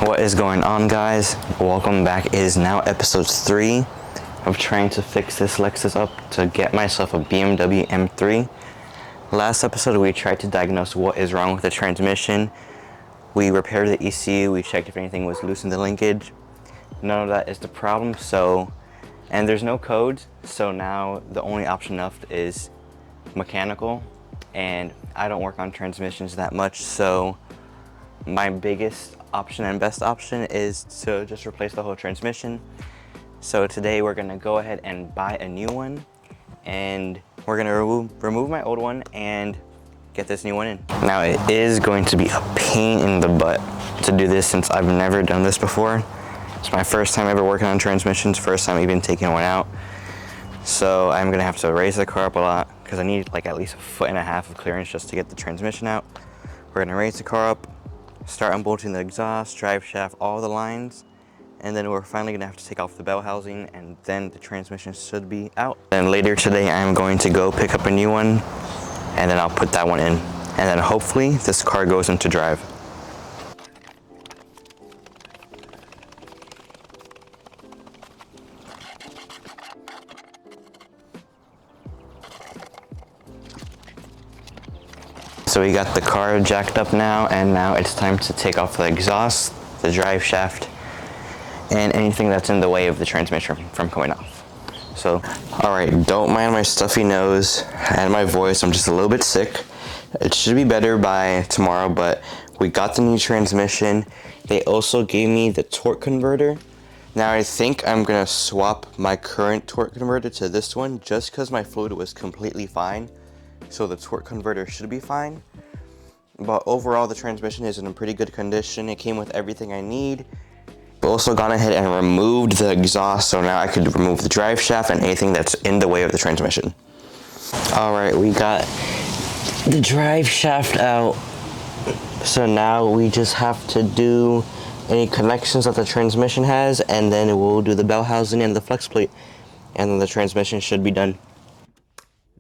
What is going on, guys? Welcome back. It is now episode 3 of trying to fix this Lexus up to get myself a BMW M3. Last episode we tried to diagnose what is wrong with the transmission. We repaired the ECU, we checked if anything was loose in the linkage. None of that is the problem, and there's no codes, so now the only option left is mechanical, and I don't work on transmissions that much, so my biggest option and best option is to just replace the whole transmission. So today we're gonna go ahead and buy a new one, and we're gonna remove my old one and get this new one in. Now it is going to be a pain in the butt to do this since I've never done this before. It's my first time ever working on transmissions, first time even taking one out. So I'm gonna have to raise the car up a lot because I need like at least 1.5 feet of clearance just to get the transmission out. We're gonna raise the car up, start unbolting the exhaust, drive shaft, all the lines, and then we're finally gonna have to take off the bell housing, and then the transmission should be out. Then later today I'm going to go pick up a new one, and then I'll put that one in, and then hopefully this car goes into drive. So we got the car jacked up now, and now it's time to take off the exhaust, the drive shaft, and anything that's in the way of the transmission from coming off. So, alright, don't mind my stuffy nose and my voice, I'm just a little bit sick. It should be better by tomorrow, but we got the new transmission. They also gave me the torque converter. Now I think I'm gonna swap my current torque converter to this one just because my fluid was completely fine. So the torque converter should be fine, but overall the transmission is in a pretty good condition. It came with everything I need. I've also gone ahead and removed the exhaust, so now I could remove the drive shaft and anything that's in the way of the transmission. Alright, we got the drive shaft out, so now we just have to do any connections that the transmission has, and then we'll do the bell housing and the flex plate, and then the transmission should be done.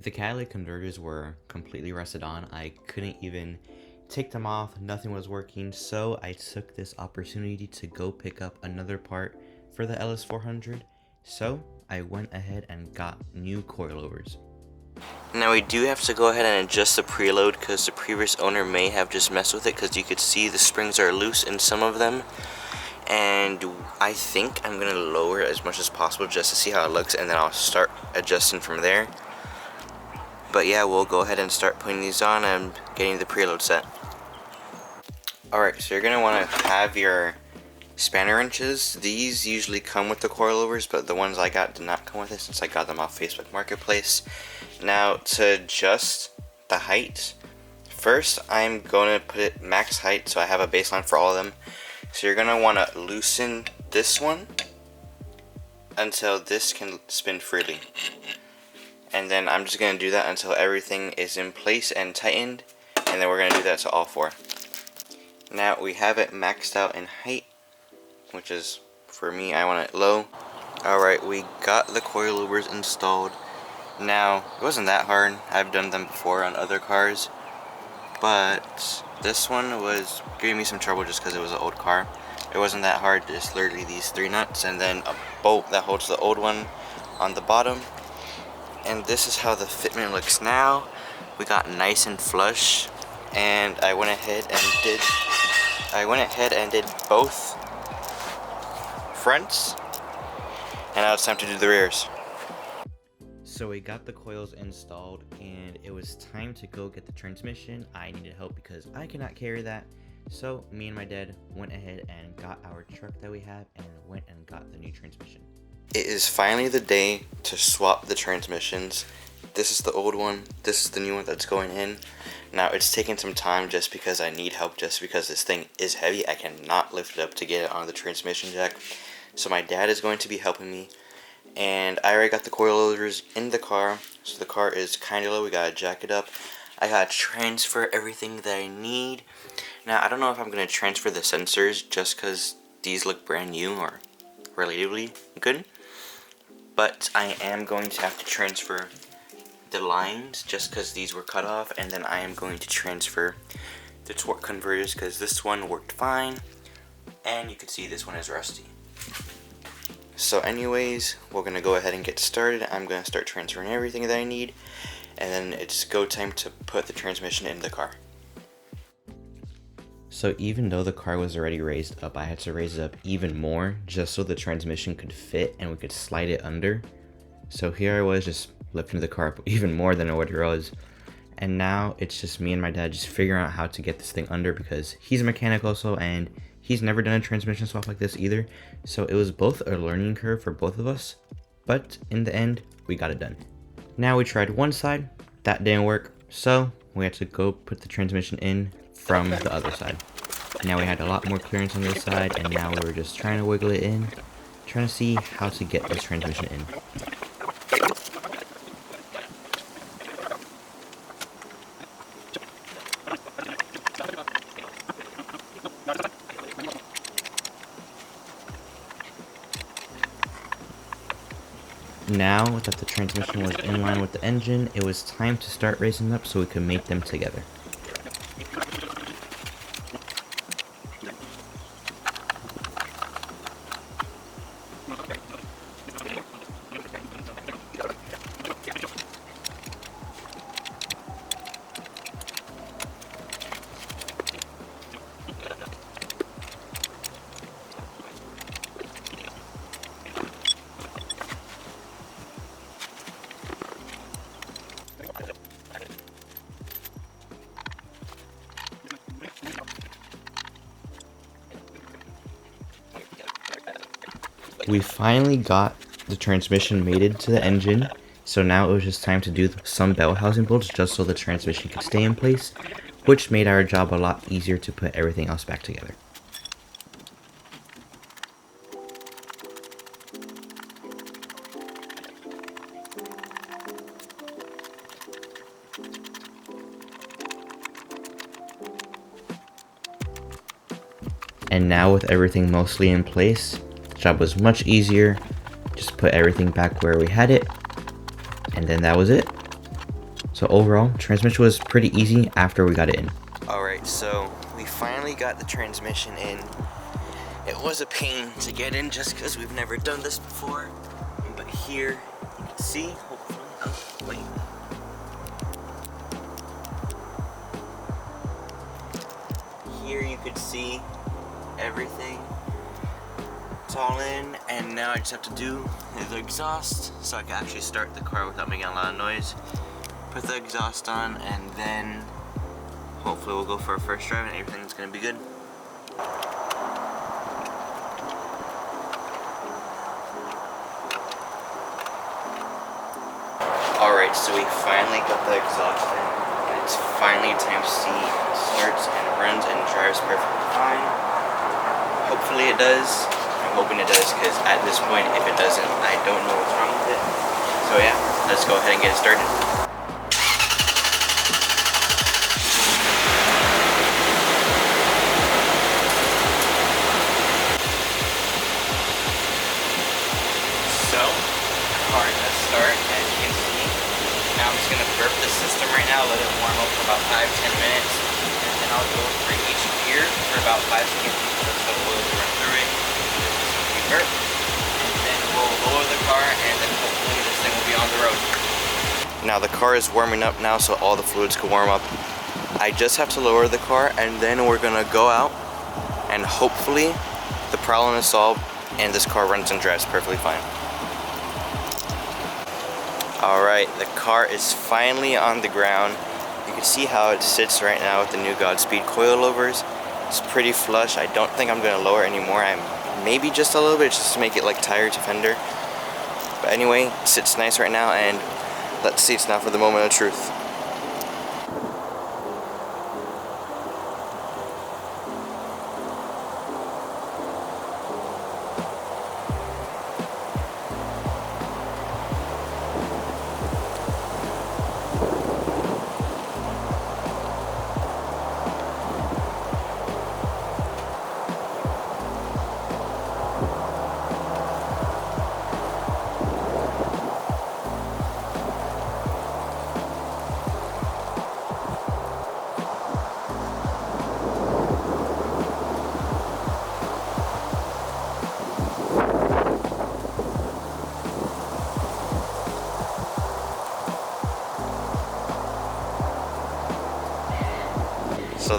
The catalytic converters were completely rusted on. I couldn't even take them off, nothing was working, so I took this opportunity to go pick up another part for the Ls400. So I went ahead and got new coilovers. Now we do have to go ahead and adjust the preload because the previous owner may have just messed with it, because you could see the springs are loose in some of them. And I think I'm going to lower it as much as possible just to see how it looks, and then I'll start adjusting from there. But yeah, we'll go ahead and start putting these on and getting the preload set. Alright, so you're going to want to have your spanner wrenches. These usually come with the coilovers, but the ones I got did not come with it since I got them off Facebook Marketplace. Now, to adjust the height, first I'm going to put it max height so I have a baseline for all of them. So you're going to want to loosen this one until this can spin freely. And then I'm just going to do that until everything is in place and tightened, and then we're going to do that to all 4. Now we have it maxed out in height, which is, for me, I want it low. Alright, we got the coilovers installed. Now, it wasn't that hard. I've done them before on other cars, but this one was giving me some trouble just because it was an old car. It wasn't that hard, just literally these 3 nuts and then a bolt that holds the old one on the bottom. And this is how the fitment looks now. We got nice and flush, and I went ahead and did both fronts, and now it's time to do the rears. So we got the coils installed, and it was time to go get the transmission. I needed help because I cannot carry that, so me and my dad went ahead and got our truck that we have and went and got the new transmission. It is finally the day to swap the transmissions. This is the old one, this is the new one that's going in. Now it's taking some time just because I need help, just because this thing is heavy. I cannot lift it up to get it on the transmission jack. So my dad is going to be helping me, and I already got the coilovers in the car, so the car is kind of low. We gotta jack it up. I gotta transfer everything that I need. Now I don't know if I'm gonna transfer the sensors just because these look brand new or relatively good, but I am going to have to transfer the lines just because these were cut off, and then I am going to transfer the torque converters because this one worked fine, and you can see this one is rusty. So anyways, we're gonna go ahead and get started. I'm gonna start transferring everything that I need, and then it's go time to put the transmission in the car. So even though the car was already raised up, I had to raise it up even more just so the transmission could fit and we could slide it under. So here I was just lifting the car up even more than what it was. And now it's just me and my dad just figuring out how to get this thing under, because he's a mechanic also and he's never done a transmission swap like this either. So it was both a learning curve for both of us, but in the end, we got it done. Now we tried one side, that didn't work, so we had to go put the transmission in from the other side. Now we had a lot more clearance on this side, and now we were just trying to wiggle it in, trying to see how to get this transmission in. Now that the transmission was in line with the engine, it was time to start raising up so we could mate them together. We finally got the transmission mated to the engine, so now it was just time to do some bell housing bolts just so the transmission could stay in place, which made our job a lot easier to put everything else back together. And now with everything mostly in place, the job was much easier. Just put everything back where we had it, and then that was it. So overall, transmission was pretty easy after we got it in. Alright, so we finally got the transmission in. It was a pain to get in just because we've never done this before. But here, you can see, hopefully, oh, wait. Here you could see everything. It's all in, and now I just have to do the exhaust so I can actually start the car without making a lot of noise. Put the exhaust on, and then hopefully we'll go for a first drive and everything's gonna be good. Alright, so we finally got the exhaust in, and it's finally time to see if it starts and runs and drives perfectly fine. Hopefully it does. I'm hoping it does, because at this point, if it doesn't, I don't know what's wrong with it. So yeah, let's go ahead and get it started. So, the car does start, as you can see. Now I'm just going to burp the system right now, let it warm up for about 5-10 minutes, and then I'll go for each gear for about 5 seconds so the oil will run through it. Burp, and then we'll lower the car, and then hopefully this thing will be on the road. Now the car is warming up now, so all the fluids can warm up. I just have to lower the car, and then we're gonna go out, and hopefully the problem is solved and this car runs and drives perfectly fine. Alright, the car is finally on the ground. You can see how it sits right now with the new Godspeed coilovers. It's pretty flush. I don't think I'm gonna lower anymore. Maybe just a little bit, just to make it like tire to fender. But anyway, it sits nice right now, and let's see, it's now for the moment of truth.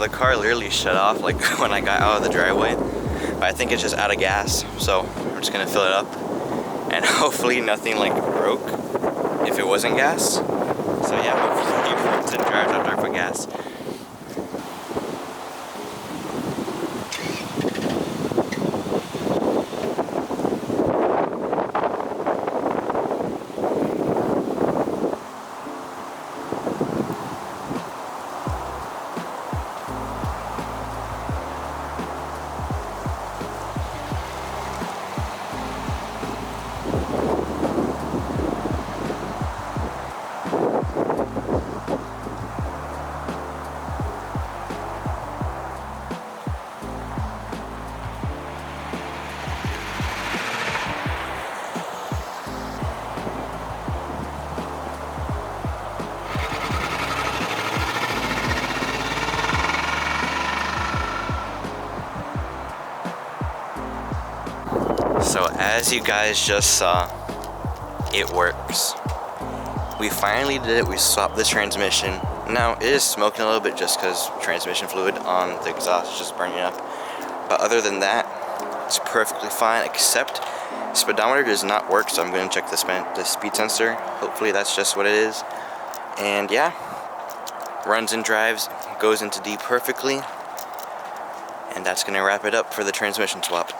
the car literally shut off like when I got out of the driveway. But I think it's just out of gas, so I'm just gonna fill it up. And hopefully nothing like broke if it wasn't gas. So yeah, hopefully it works and drives after I put gas. So as you guys just saw, it works. We finally did it. We swapped the transmission. Now it is smoking a little bit just because transmission fluid on the exhaust is just burning up. But other than that, it's perfectly fine, except speedometer does not work, so I'm going to check the speed sensor. Hopefully that's just what it is. And yeah, runs and drives, goes into D perfectly. And that's going to wrap it up for the transmission swap.